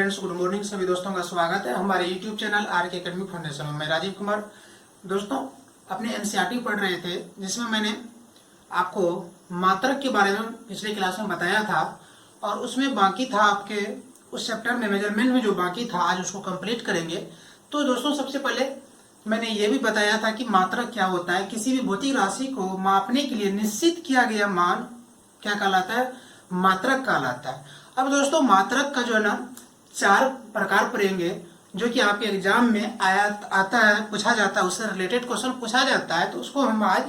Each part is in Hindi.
Friends, good morning. सभी दोस्तों का स्वागत है हमारे यूट्यूब चैनल आर के एकेडमी फाउंडेशन में। मैं राजीव कुमार। दोस्तों, अपने एनसीईआरटी पढ़ रहे थे, जिसमें मैंने आपको मात्रक के बारे में पिछले क्लास में बताया था और उसमें बाकी था आपके उस चैप्टर में मेजरमेंट में जो बाकी था, आज उसको कंप्लीट करेंगे। तो दोस्तों, सबसे पहले मैंने ये भी बताया था कि मात्रक क्या होता है। किसी भी भौतिक राशि को मापने के लिए निश्चित किया गया मान क्या कहलाता है? मात्रक कहलाता है। अब दोस्तों, मात्रक का जो है ना 4 प्रकार पढ़ेंगे, जो कि आपके एग्जाम में आता है, पूछा जाता है, उससे रिलेटेड क्वेश्चन पूछा जाता है, तो उसको हम आज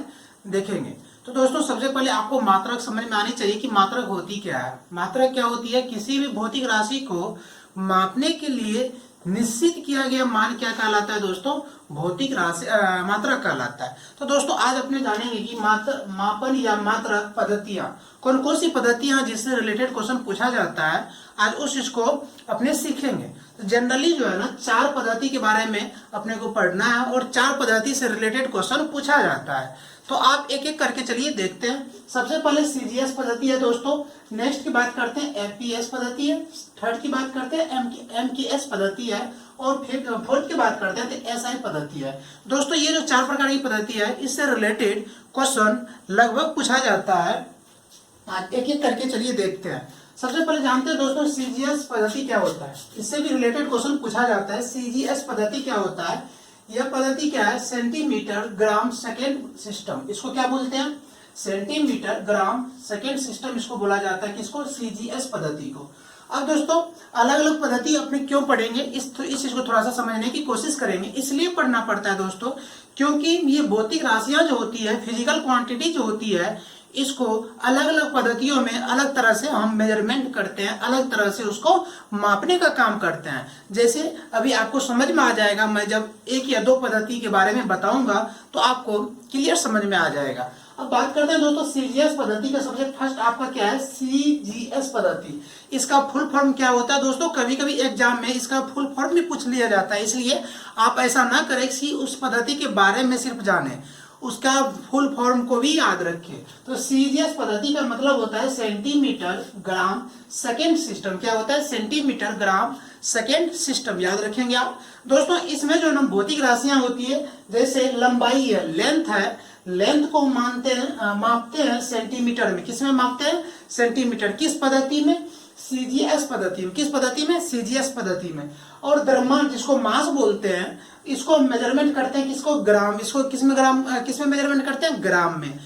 देखेंगे। तो दोस्तों, सबसे पहले आपको मात्रक समझ में आनी चाहिए कि मात्रक होती क्या है। मात्रक क्या होती है? किसी भी भौतिक राशि को मापने के लिए निश्चित किया गया मान क्या कहलाता है दोस्तों? भौतिक राशि मात्रक कहलाता है। तो दोस्तों, आज अपने जानेंगे कि मापन या मात्रक पद्धतियां कौन कौन सी पद्धतियां जिससे रिलेटेड क्वेश्चन पूछा जाता है, आज उस चीज को अपने सीखेंगे। तो जनरली जो है ना 4 पद्धति के बारे में अपने को पढ़ना है और 4 पद्धति से रिलेटेड क्वेश्चन पूछा जाता है। तो आप एक एक करके चलिए देखते हैं। सबसे पहले सीजीएस पद्धति है दोस्तों, नेक्स्ट की बात करते हैं एफपीएस पद्धति है, थर्ड की बात करते हैं एमकेएस पद्धति है और फिर फोर्थ की बात करते हैं तो एसआई पद्धति है। दोस्तों, ये जो 4 प्रकार की पद्धति है, इससे रिलेटेड क्वेश्चन लगभग पूछा जाता है। आज एक एक करके चलिए देखते हैं। सबसे पहले जानते हैं दोस्तों सीजीएस पद्धति क्या होता है। इससे भी रिलेटेड क्वेश्चन पूछा जाता है। सीजीएस पद्धति क्या होता है? यह पद्धति क्या है? Centimetre gram second system. इसको क्या बोलते हैं? सेंटीमीटर ग्राम सेकेंड सिस्टम इसको बोला जाता है। किसको? सीजीएस पद्धति को। अब दोस्तों, अलग अलग पद्धति अपने क्यों पढ़ेंगे, इस चीज को थोड़ा सा समझने की कोशिश करेंगे। इसलिए पढ़ना पड़ता है दोस्तों, क्योंकि ये भौतिक राशियां जो होती है, फिजिकल क्वांटिटी जो होती है, इसको अलग अलग पद्धतियों में अलग तरह से हम मेजरमेंट करते हैं, अलग तरह से उसको मापने का काम करते हैं। जैसे अभी आपको समझ में आ जाएगा, मैं जब 1 या 2 पद्धति के बारे में बताऊंगा तो आपको क्लियर समझ में आ जाएगा। अब बात करते हैं दोस्तों सीजीएस पद्धति का। सबसे फर्स्ट आपका क्या है? सीजीएस पद्धति। इसका फुल फॉर्म क्या होता है दोस्तों? कभी कभी एग्जाम में इसका फुल फॉर्म भी पूछ लिया जाता है, इसलिए आप ऐसा ना करें कि उस पद्धति के बारे में सिर्फ जाने, उसका फुल फॉर्म को भी याद रखें। तो सीजीएस पद्धति का मतलब होता है सेंटीमीटर ग्राम सेकेंड सिस्टम। क्या होता है? सेंटीमीटर ग्राम सेकेंड सिस्टम, याद रखेंगे आप। दोस्तों, इसमें जो भौतिक राशियां होती है, जैसे लंबाई है, लेंथ है, लेंथ को मापते हैं सेंटीमीटर में। किस में मापते हैं? सेंटीमीटर। किस पद्धति में? सीजीएस पद्धति में। किस पद्धति में? सीजीएस पद्धति में। और द्रव्यमान, जिसको मास बोलते हैं, इसको मेजरमेंट करते हैं किसको? ग्राम। इसको किसमें किसमें मेजरमेंट करते हैं? ग्राम में।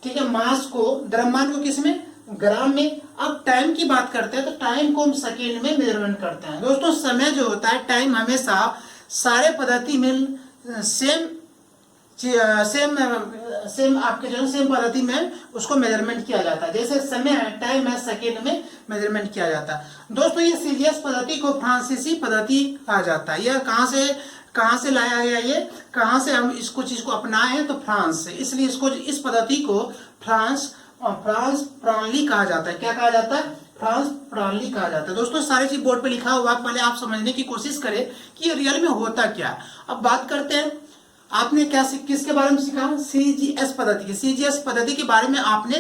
ठीक है, मास को, द्रव्यमान को किसमें? ग्राम में। अब टाइम की बात करते हैं तो टाइम को हम सेकेंड में मेजरमेंट करते हैं। दोस्तों, समय जो होता है, टाइम हमेशा सारे पद्धति में सेम आपके जो सेम पद्धति में उसको मेजरमेंट किया जाता है। जैसे समय है, टाइम है, सेकेंड में मेजरमेंट किया जाता है। दोस्तों, ये सीजीएस पद्धति को फ्रांसीसी पद्धति कहा जाता है। यह कहां से लाया गया? ये कहां से हम इसको चीज को अपनाए हैं? तो फ्रांस से। इसलिए इसको, इस पद्धति को फ्रांस प्रणाली कहा जाता है। क्या कहा जाता है? फ्रांस प्रणाली कहा जाता है। दोस्तों, सारी चीज बोर्ड पे लिखा हुआ, पहले आप समझने की कोशिश करें कि ये रियल में होता क्या। अब बात करते हैं, आपने क्या किसके बारे में सीखा? सीजीएस पद्धति की। सीजीएस पद्धति के बारे में आपने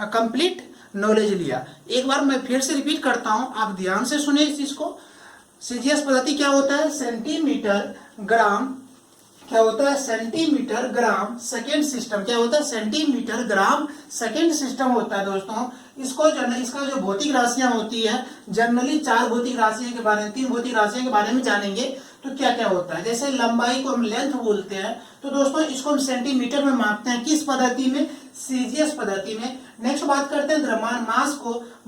कंप्लीट नॉलेज लिया। एक बार मैं फिर से रिपीट करता हूं, आप ध्यान से सुनिए इस चीज को। सीजीएस पद्धति क्या होता है? सेंटीमीटर ग्राम, क्या होता है? Centimetre gram second system. क्या होता है? सेंटीमीटर ग्राम सेकेंड सिस्टम होता है। दोस्तों, इसको जो है, इसका जो भौतिक राशियां होती है, जनरली 4 भौतिक राशियों के बारे में, 3 भौतिक राशियों के बारे में जानेंगे। तो क्या क्या होता है? जैसे लंबाई को हम लेंथ बोलते हैं, तो दोस्तों इसको हम सेंटीमीटर में मापते हैं। किस पद्धति में? सीजीएस पद्धति में। नेक्स्ट बात करते हैं द्रव्यमान,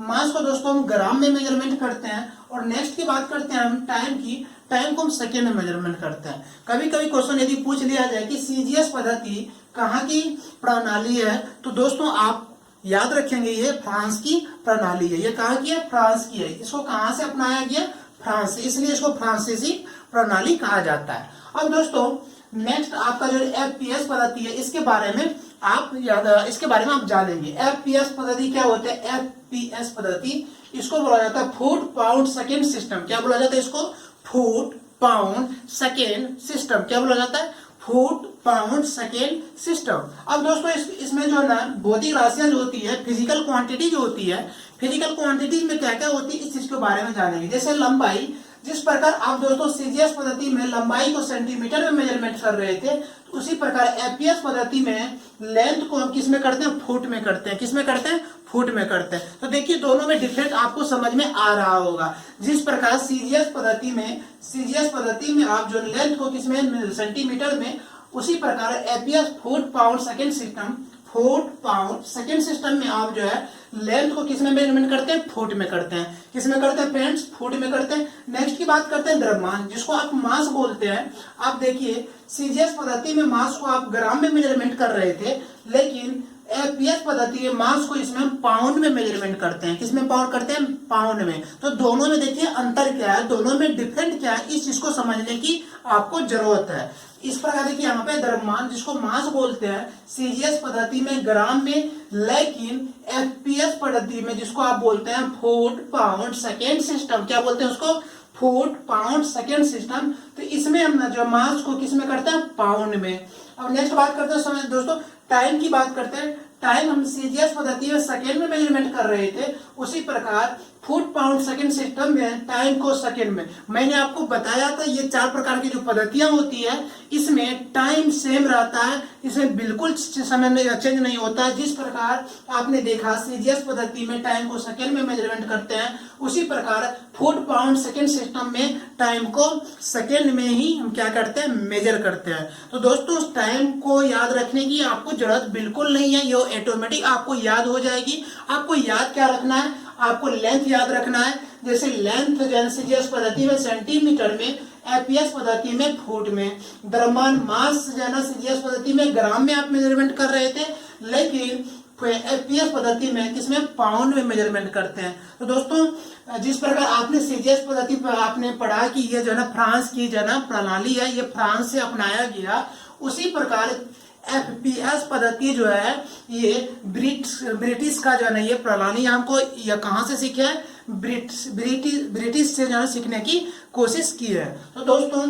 मास को दोस्तों हम ग्राम में मेजरमेंट करते हैं। और नेक्स्ट की बात करते हैं हम टाइम की, टाइम को हम सेकेंड में मेजरमेंट करते हैं। कभी कभी क्वेश्चन यदि पूछ लिया जाए कि सीजीएस पद्धति कहाँ की प्रणाली है, तो दोस्तों आप याद रखेंगे ये फ्रांस की प्रणाली है। ये कहाँ की है? फ्रांस की है। इसको कहाँ से अपनाया गया? फ्रांस से, इसलिए इसको फ्रांसीसी प्रणाली कहा जाता है। अब दोस्तों, नेक्स्ट आपका जो एफपीएस पद्धति है, इसके बारे में आप जानेंगे। एफपीएस पद्धति क्या होता है? एफपीएस पद्धति, इसको बोला जाता है फुट पाउंड सेकेंड सिस्टम। क्या बोला जाता है इसको? Foot pound second system. क्या बोला जाता है? Foot pound second system. अब दोस्तों, इसमें जो है ना भौतिक राशियां जो होती है, फिजिकल क्वांटिटी जो होती है, फिजिकल क्वांटिटीज में क्या क्या होती है इस चीज के बारे में जानेंगे। जैसे लंबाई, जिस प्रकार आप दोस्तों सीजीएस पद्धति में लंबाई को सेंटीमीटर में मेजरमेंट कर रहे थे, तो उसी प्रकार एफपीएस पद्धति में लेंथ को हम किस में करते हैं, फुट में करते हैं। किस में करते हैं, फुट में करते हैं। तो देखिए दोनों में डिफरेंस आपको समझ में आ रहा होगा। जिस प्रकार सीजीएस पद्धति में आप जो लेंथ को किस में, सेंटीमीटर में, उसी प्रकार APS foot pound second system में आप जो है लेंथ को किस में मेजरमेंट करते हैं, फुट में करते हैं। किस में करते हैं फ्रेंड्स, फुट में करते हैं। नेक्स्ट की बात करते हैं द्रव्यमान, जिसको आप मास बोलते हैं। आप देखिए सीजीएस पद्धति में मास को आप ग्राम में मेजरमेंट कर रहे थे, लेकिन एफपीएस पद्धति में मास को इसमें हम पाउंड में मेजरमेंट करते हैं। किसमें पाउंड करते हैं, पाउंड में। तो दोनों में देखिए अंतर क्या है, दोनों में डिफरेंट क्या है, इस चीज को समझने की आपको जरूरत है। इस प्रकार देखिए यहाँ पे द्रव्यमान, जिसको मास बोलते हैं, सीजीएस पद्धति में ग्राम में, लेकिन एफपीएस पद्धति में जिसको आप बोलते हैं फुट पाउंड सेकेंड सिस्टम, क्या बोलते हैं उसको, फुट पाउंड सेकेंड सिस्टम। तो इसमें हम जो मास को किस में करते हैं, पाउंड में। अब नेक्स्ट बात करते हैं समय दोस्तों टाइम की बात करते हैं। टाइम हम सीजीएस पद्धति में सेकेंड में मेजरमेंट कर रहे थे, उसी प्रकार फुट पाउंड सेकेंड सिस्टम में टाइम को सेकेंड में। मैंने आपको बताया था ये 4 प्रकार की जो पद्धतियां होती है, इसमें टाइम सेम रहता है, इसमें बिल्कुल समय चेंज नहीं होता है। जिस प्रकार आपने देखा सीजीएस पद्धति में टाइम को सेकेंड में मेजरमेंट करते हैं, उसी प्रकार फुट पाउंड सेकेंड सिस्टम में टाइम को सेकेंड में ही हम क्या करते हैं, मेजर करते हैं। तो दोस्तों उस टाइम को याद रखने की आपको जरूरत बिल्कुल नहीं है, ये ऑटोमेटिक आपको याद हो जाएगी। आपको याद क्या रखना है, आपको लेंथ याद रखना है। जैसे लेंथ सीजीएस पद्धति में सेंटीमीटर में, एपीएस पद्धति में फुट में। द्रव्यमान मास सीजीएस पद्धति में ग्राम में आप मेजरमेंट कर रहे थे, लेकिन एफपीएस पद्धति में किसमें, पाउंड में मेजरमेंट करते हैं। तो दोस्तों जिस प्रकार आपने सीजीएस पद्धति पर आपने पढ़ा कि ये जो है ना फ्रांस की जो है ना प्रणाली है, ये फ्रांस से अपनाया गया, उसी प्रकार एफपीएस पद्धति जो है ये ब्रिटिश का जो है ना ये प्रणाली हमको ये कहाँ से सीखे है, ब्रिटिश से जो है सीखने की कोशिश की है। तो दोस्तों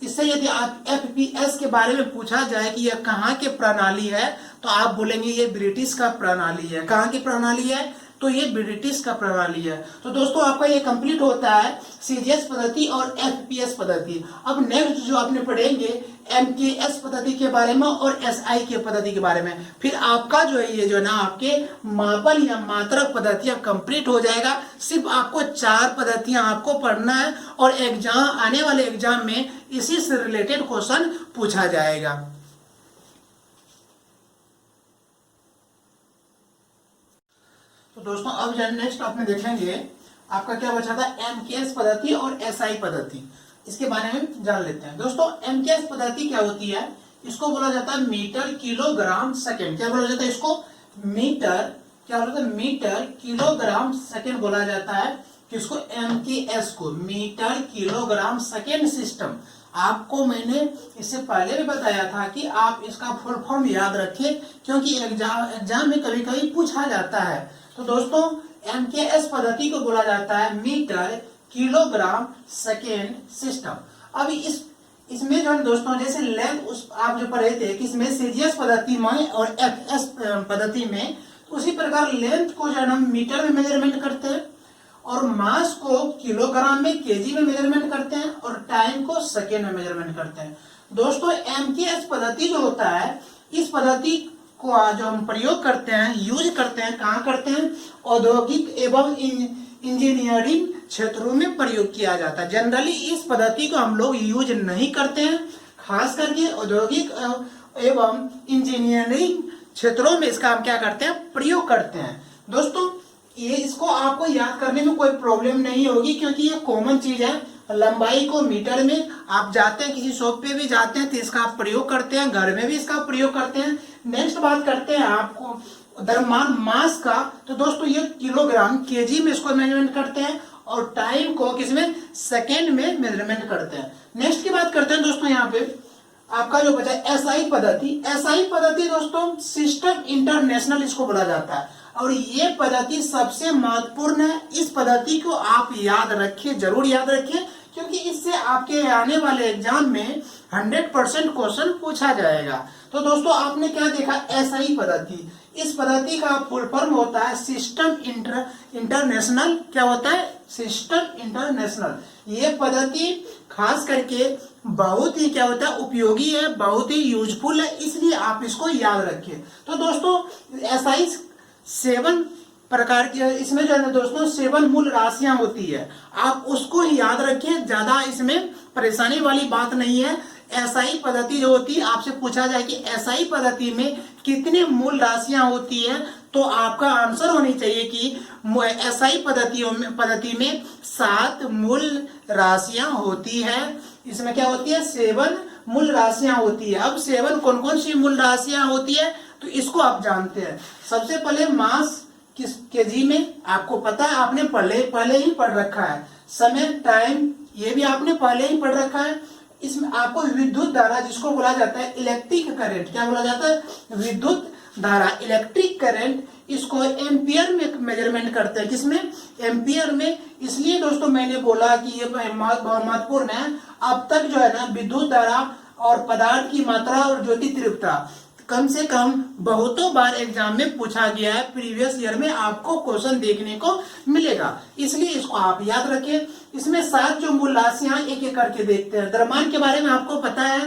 इससे यदि आप एफपीएस के बारे में पूछा जाए कि यह कहाँ की प्रणाली है, तो आप बोलेंगे ये ब्रिटिश का प्रणाली है। कहाँ की प्रणाली है, तो ये ब्रिटिश का प्रणाली है। तो दोस्तों आपका ये कंप्लीट होता है सीजीएस पद्धति और एफपीएस पद्धति। अब नेक्स्ट जो आपने पढ़ेंगे एमकेएस पद्धति के बारे में और एसआई के पद्धति के बारे में। फिर आपका जो है ये जो ना आपके मापन या मात्रक पद्धतियां कंप्लीट हो जाएगा। सिर्फ आपको 4 पद्धतियां आपको पढ़ना है और एग्जाम आने वाले एग्जाम में इसी से रिलेटेड क्वेश्चन पूछा जाएगा। तो दोस्तों अब नेक्स्ट आपने देखेंगे आपका क्या बचा था, एमकेएस पद्धति और एसआई पद्धति। इसके बारे में जान लेते हैं। दोस्तों एमकेएस पद्धति क्या होती है, इसको बोला जाता है मीटर किलोग्राम सेकेंड। क्या बोला जाता है इसको, मीटर, क्या बोला जाता है, मीटर किलोग्राम सेकेंड बोला जाता है। किसको, एमकेएस को, मीटर किलोग्राम सेकेंड सिस्टम। आपको मैंने इससे पहले भी बताया था कि आप इसका फुल फॉर्म याद रखिए, क्योंकि एग्जाम में कभी कभी पूछा जाता है। तो दोस्तों एमकेएस पद्धति को बोला जाता है मीटर किलोग्राम सेकेंड सिस्टम। अब इसमें जो है दोस्तों जैसे लेंथ उस आप जो पढ़े थे कि इसमें सीजीएस पद्धति में और एफएस पद्धति में, उसी प्रकार लेंथ को जो है हम मीटर में मेजरमेंट करते हैं और मास को किलोग्राम में, केजी में मेजरमेंट करते हैं और टाइम को सेकेंड में मेजरमेंट करते हैं। दोस्तों एमकेएस पद्धति जो होता है, इस पद्धति को जो हम प्रयोग करते हैं, यूज करते हैं, कहाँ करते हैं, औद्योगिक एवं इंजीनियरिंग क्षेत्रों में प्रयोग किया जाता है। जनरली इस पद्धति को हम लोग यूज नहीं करते हैं, खास करके औद्योगिक एवं इंजीनियरिंग क्षेत्रों में इसका हम क्या करते हैं, प्रयोग करते हैं। दोस्तों ये इसको आपको याद करने में कोई प्रॉब्लम नहीं होगी, क्योंकि ये कॉमन चीज है। लंबाई को मीटर में आप जाते हैं, किसी शॉप पे भी जाते हैं तो इसका आप प्रयोग करते हैं, घर में भी इसका प्रयोग करते हैं। नेक्स्ट बात करते हैं आपको द्रव्यमान मास का। तो दोस्तों ये किलोग्राम, केजी में इसको मेजरमेंट करते हैं और टाइम को किसमें, सेकेंड में मेजरमेंट करते हैं। नेक्स्ट की बात करते हैं दोस्तों यहाँ पे आपका जो बचा एसआई पद्धति। एसआई पद्धति दोस्तों सिस्टम इंटरनेशनल इसको बोला जाता है और ये पद्धति सबसे महत्वपूर्ण है। इस पद्धति को आप याद रखिए, जरूर याद रखिए, क्योंकि इससे आपके आने वाले एग्जाम में 100% क्वेश्चन पूछा जाएगा। तो तो दोस्तों आपने क्या देखा, एसआई पद्धति। इस पद्धति का फुल फॉर्म होता है सिस्टम इंटरनेशनल, क्या होता है, सिस्टम इंटरनेशनल। ये पद्धति खास करके बहुत ही क्या होता है, उपयोगी है, बहुत ही यूजफुल है, इसलिए आप इसको याद रखिए। तो दोस्तों एसआई 7 प्रकार की, इसमें जो है ना दोस्तों 7 मूल राशियां होती है, आप उसको ही याद रखिए, ज्यादा इसमें परेशानी वाली बात नहीं है। एसआई पद्धति जो होती है, आपसे पूछा जाए कि एसआई पद्धति में कितनी मूल राशियां होती है, तो आपका आंसर होनी चाहिए कि एसआई पद्धति में 7 मूल राशियां होती है। इसमें क्या होती है, 7 मूल राशियां होती है। अब 7 कौन कौन सी मूल राशियां होती है, तो इसको आप जानते हैं। सबसे पहले मास किस केजी में, आपको पता है, आपने पहले ही पढ़ रखा है। समय, टाइम, ये भी आपने पहले ही पढ़ रखा है। इसमें आपको विद्युत धारा, जिसको बोला जाता है इलेक्ट्रिक करंट, क्या बोला जाता है, विद्युत धारा, इलेक्ट्रिक करंट, इसको एम्पियर में मेजरमेंट करते हैं। किसमें, एम्पियर में। इसलिए दोस्तों मैंने बोला कि ये बहुत महत्वपूर्ण है। अब तक जो है ना विद्युत धारा और पदार्थ की मात्रा और ज्योति तीव्रता कम से कम बहुतों बार एग्जाम में पूछा गया है। प्रीवियस ईयर में आपको क्वेश्चन देखने को मिलेगा, इसलिए इसको आप याद रखिए। इसमें 7 जो मूल राशियां एक एक करके देखते हैं। द्रव्यमान के बारे में आपको पता है,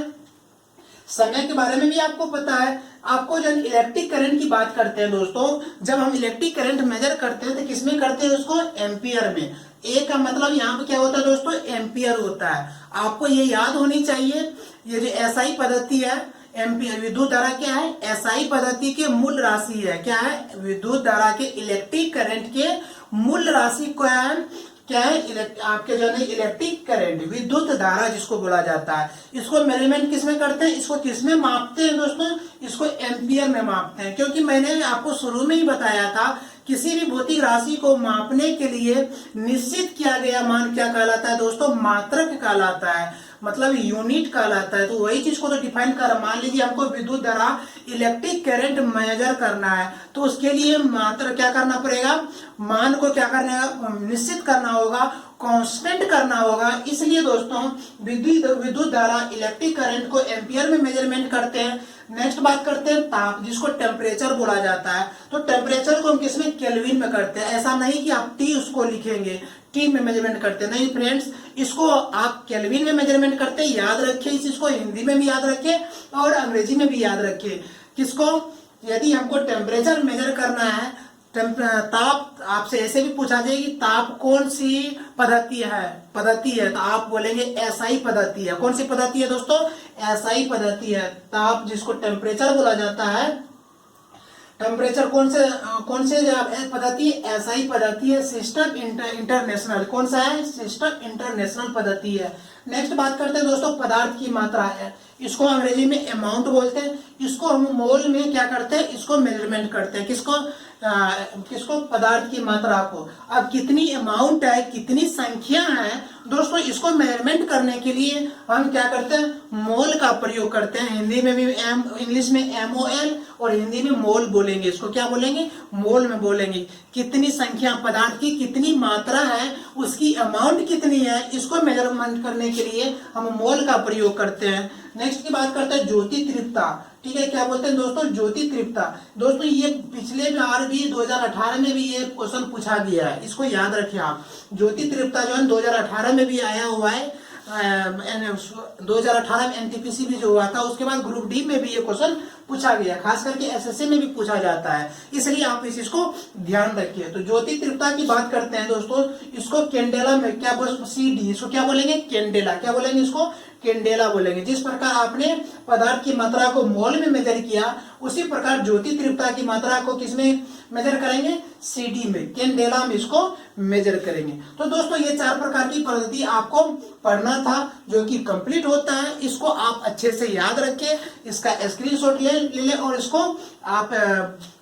समय के बारे में भी आपको पता है। आपको जब इलेक्ट्रिक करंट की बात करते हैं दोस्तों, जब हम इलेक्ट्रिक करंट मेजर करते हैं तो किसमें करते हैं, उसको एम्पियर में। ए का मतलब यहाँ पे क्या होता है दोस्तों, एम्पियर होता है। आपको ये याद होनी चाहिए। ये जो एसआई पद्धति है, एम्पियर विद्युत धारा क्या है, एसआई पद्धति के मूल राशि है। क्या है, विद्युत धारा के, इलेक्ट्रिक करंट के मूल राशि क्या है, आपके जो है इलेक्ट्रिक करंट, विद्युत धारा जिसको बोला जाता है। इसको मेजरमेंट किसमें करते हैं, इसको किसमें मापते हैं दोस्तों, इसको एम्पियर में मापते हैं। क्योंकि मैंने आपको शुरू में ही बताया था, किसी भी भौतिक राशि को मापने के लिए निश्चित किया गया मान क्या कहलाता है दोस्तों, मात्रक कहलाता है, मतलब यूनिट कहलाता है। तो वही चीज को तो डिफाइन कर, मान लीजिए हमको विद्युत धारा, इलेक्ट्रिक करंट मेजर करना है, तो उसके लिए मात्रा क्या करना पड़ेगा, मान को क्या करना, निश्चित करना होगा, कांस्टेंट करना होगा। इसलिए दोस्तों विद्युत धारा, इलेक्ट्रिक करंट को एम्पियर में मेजरमेंट करते हैं। नेक्स्ट बात करते हैं ताप, जिसको टेम्परेचर बोला जाता है। तो टेम्परेचर को हम किसमें, केल्विन में करते हैं। ऐसा नहीं कि आप टी उसको लिखेंगे, टी में मेजरमेंट करते हैं, नहीं फ्रेंड्स, इसको आप केल्विन में मेजरमेंट करते हैं। याद रखिए, इस चीज को हिंदी में भी याद रखिए और अंग्रेजी में भी याद रखिए। किसको, यदि हमको टेम्परेचर मेजर करना है, ताप, आपसे ऐसे भी पूछा जाए कि ताप कौन सी पद्धति है, तो आप बोलेंगे एसआई पद्धति है। कौन सी पद्धति है दोस्तों, एसआई पद्धति है। ताप जिसको टेम्परेचर बोला जाता है, टेम्परेचर कौन से पद्धति, एसआई पद्धति है। सिस्टम इंटरनेशनल, कौन सा है, सिस्टम इंटरनेशनल पद्धति है। नेक्स्ट बात करते हैं दोस्तों पदार्थ की मात्रा है, इसको अंग्रेजी में अमाउंट बोलते हैं। इसको हम मोल में क्या करते हैं, इसको मेजरमेंट करते हैं। किसको पदार्थ की मात्रा को। अब कितनी अमाउंट है, कितनी संख्या है दोस्तों, इसको मेजरमेंट करने के लिए हम क्या करते हैं, मोल का प्रयोग करते हैं। हिंदी में भी इंग्लिश में MOL और हिंदी में मोल बोलेंगे। इसको क्या बोलेंगे, मोल में बोलेंगे। कितनी संख्या पदार्थ की कितनी मात्रा है, उसकी अमाउंट कितनी है, इसको मेजरमेंट करने के लिए हम मोल का प्रयोग करते हैं। नेक्स्ट की बात करते हैं ज्योति तीव्रता। ठीक है, क्या बोलते हैं दोस्तों, ज्योति तीव्रता। दोस्तों ये पिछले बार भी 2018 में भी ये क्वेश्चन पूछा गया है, इसको याद रखिए आप। ज्योति तीव्रता जो है 2018 में भी आया हुआ है। 2018 में NTPC भी जो हुआ था, उसके बाद ग्रुप डी में भी ये क्वेश्चन पूछा गया, खास करके SSC में भी पूछा जाता है, इसलिए आप इस चीज को ध्यान रखिए। तो ज्योति तीव्रता की बात करते हैं दोस्तों, इसको कैंडेला में क्या CD, इसको क्या बोलेंगे, कैंडेला। क्या बोलेंगे, इसको कैंडेला बोलेंगे। जिस प्रकार आपने पदार्थ की मात्रा को मोल में मेजर किया, उसी प्रकार ज्योति तीव्रता की मात्रा को किसमें मेजर करेंगे, CD में, कैंडेला में इसको मेजर करेंगे। तो दोस्तों ये 4 प्रकार की पद्धति आपको पढ़ना था, जो कि कंप्लीट होता है। इसको आप अच्छे से याद रखें, इसका स्क्रीनशॉट ले लें और इसको आप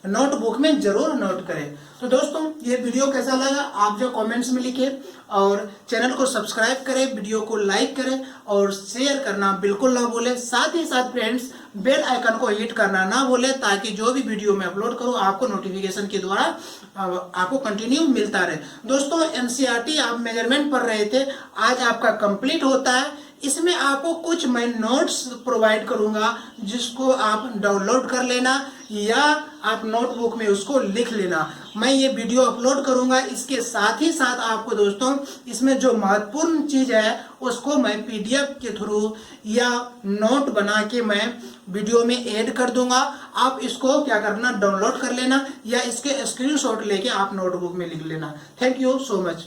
नोटबुक में जरूर नोट करें। तो दोस्तों ये वीडियो कैसा लगा आप जो कमेंट्स में लिखें, और चैनल को सब्सक्राइब करें, वीडियो को लाइक करें और शेयर करना बिल्कुल ना भूलें। साथ ही साथ फ्रेंड्स बेल आइकन को हिट करना ना भूलें, ताकि जो भी वीडियो मैं अपलोड करूं आपको नोटिफिकेशन के द्वारा आपको कंटिन्यू मिलता रहे। दोस्तों NCERT आप मेजरमेंट पढ़ रहे थे, आज आपका कंप्लीट होता है। इसमें आपको कुछ मैं नोट्स प्रोवाइड करूंगा जिसको आप डाउनलोड कर लेना या आप नोटबुक में उसको लिख लेना। मैं ये वीडियो अपलोड करूंगा, इसके साथ ही साथ आपको दोस्तों इसमें जो महत्वपूर्ण चीज है उसको मैं पीडीएफ के थ्रू या नोट बना के मैं वीडियो में ऐड कर दूंगा। आप इसको क्या करना, डाउनलोड कर लेना या इसके स्क्रीनशॉट लेके आप नोटबुक में लिख लेना। Thank you so much.